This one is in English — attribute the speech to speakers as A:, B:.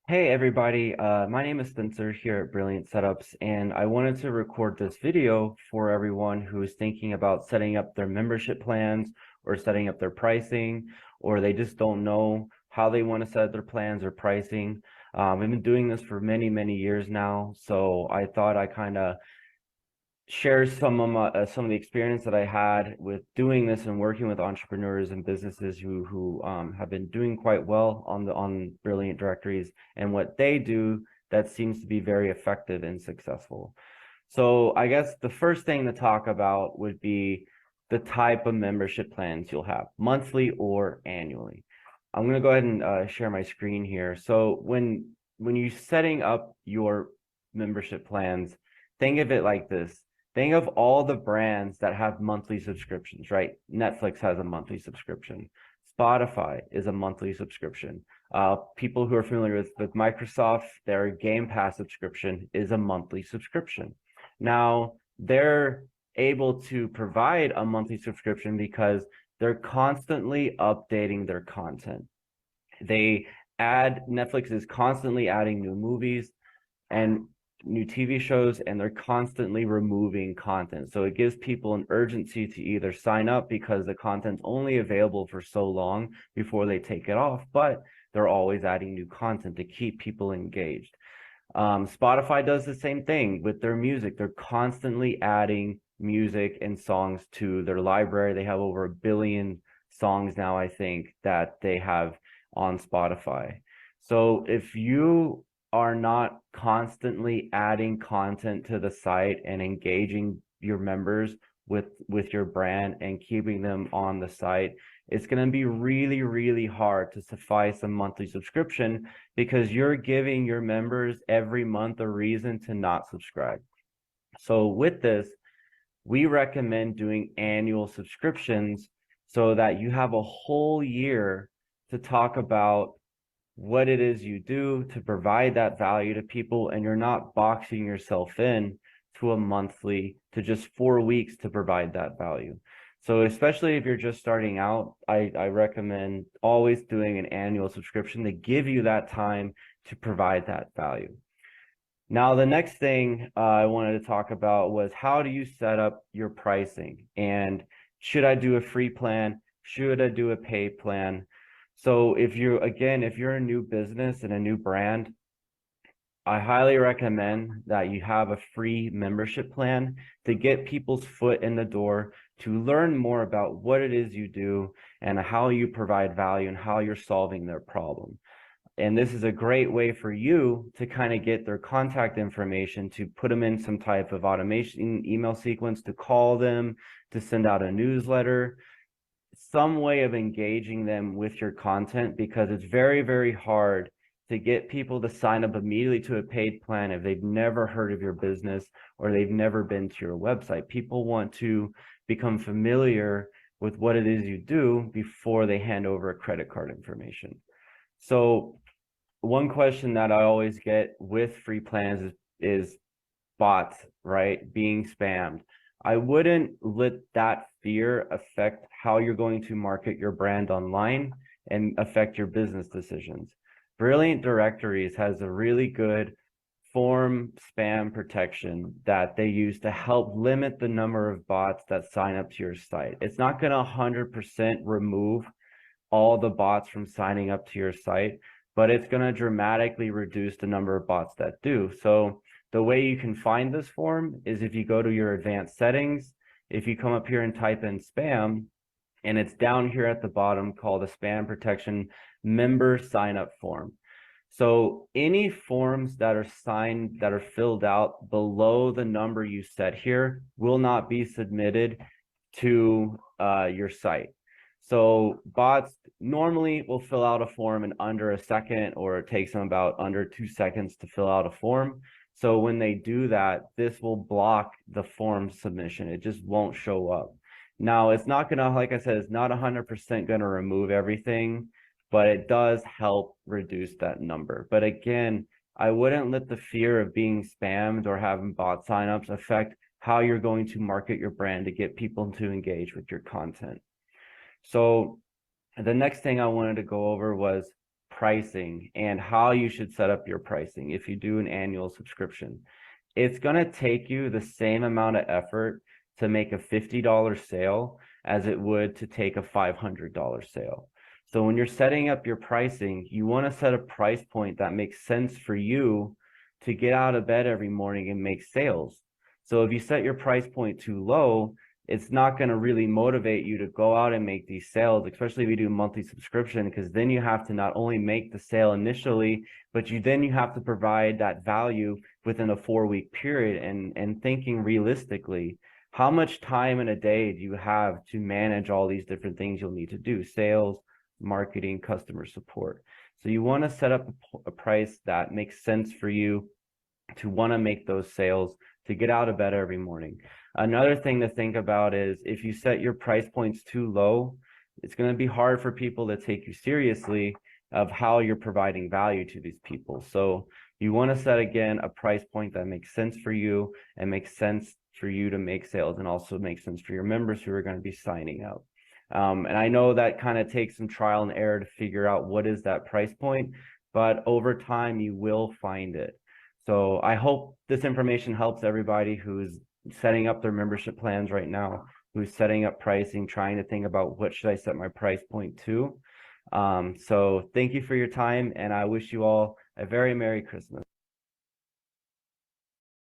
A: Hey everybody, my name is Spencer here at Brilliant Setups, and I wanted to record this video for everyone who is thinking about setting up their membership plans or setting up their pricing, or they just don't know how they want to set their plans or pricing. I've been doing this for many, many years now, so I thought I kind of share some of the experience that I had with doing this and working with entrepreneurs and businesses who have been doing quite well on Brilliant Directories and what they do that seems to be very effective and successful. So I guess the first thing to talk about would be the type of membership plans you'll have, monthly or annually. I'm going to go ahead and share my screen here. So when you're setting up your membership plans, think of it like this. Think of all the brands that have monthly subscriptions, right? Netflix has a monthly subscription. Spotify is a monthly subscription. People who are familiar with Microsoft, their Game Pass subscription is a monthly subscription. Now, they're able to provide a monthly subscription because they're constantly updating their content. Netflix is constantly adding new movies and new TV shows, and they're constantly removing content. So it gives people an urgency to either sign up because the content's only available for so long before they take it off, but they're always adding new content to keep people engaged. Spotify does the same thing with their music. They're constantly adding music and songs to their library. They have over 1 billion songs now, I think, that they have on Spotify. So if you are not constantly adding content to the site and engaging your members with your brand and keeping them on the site, it's going to be really, really hard to suffice a monthly subscription because you're giving your members every month a reason to not subscribe. So with this, we recommend doing annual subscriptions so that you have a whole year to talk about what it is you do to provide that value to people, and you're not boxing yourself in to a monthly to just 4 weeks to provide that value. So especially if you're just starting out, I recommend always doing an annual subscription to give you that time to provide that value. Now, the next thing I wanted to talk about was how do you set up your pricing? And should I do a free plan? Should I do a paid plan? So if you're a new business and a new brand, I highly recommend that you have a free membership plan to get people's foot in the door to learn more about what it is you do and how you provide value and how you're solving their problem. And this is a great way for you to kind of get their contact information, to put them in some type of automation email sequence, to call them, to send out a newsletter, some way of engaging them with your content, because it's very, very hard to get people to sign up immediately to a paid plan if they've never heard of your business or they've never been to your website. People want to become familiar with what it is you do before they hand over credit card information. So one question that I always get with free plans is bots, right? Being spammed. I wouldn't let that fear affect how you're going to market your brand online and affect your business decisions. Brilliant Directories has a really good form spam protection that they use to help limit the number of bots that sign up to your site. It's not going to 100% remove all the bots from signing up to your site, but it's going to dramatically reduce the number of bots that do. So the way you can find this form is if you go to your advanced settings, if you come up here and type in spam, and it's down here at the bottom called a spam protection member sign up form. So any forms that are filled out below the number you set here will not be submitted to your site. So bots normally will fill out a form in under a second, or it takes them about under 2 seconds to fill out a form. So when they do that, this will block the form submission. It just won't show up. Now, it's not going to, like I said, it's not 100% going to remove everything, but it does help reduce that number. But again, I wouldn't let the fear of being spammed or having bot signups affect how you're going to market your brand to get people to engage with your content. So the next thing I wanted to go over was pricing and how you should set up your pricing if you do an annual subscription. It's going to take you the same amount of effort to make a $50 sale as it would to take a $500 sale. So when you're setting up your pricing, you want to set a price point that makes sense for you to get out of bed every morning and make sales. So if you set your price point too low, it's not going to really motivate you to go out and make these sales, especially if you do monthly subscription, because then you have to not only make the sale initially, but you have to provide that value within a 4-week period. And thinking realistically, how much time in a day do you have to manage all these different things you'll need to do? Sales, marketing, customer support. So you want to set up a price that makes sense for you to want to make those sales, to get out of bed every morning. Another thing to think about is if you set your price points too low, it's going to be hard for people to take you seriously of how you're providing value to these people. So you want to set, again, a price point that makes sense for you and makes sense for you to make sales, and also makes sense for your members who are going to be signing up. And I know that kind of takes some trial and error to figure out what is that price point, but over time you will find it. So I hope this information helps everybody who's setting up their membership plans right now, who's setting up pricing, trying to think about what should I set my price point to. So thank you for your time, and I wish you all a very Merry Christmas.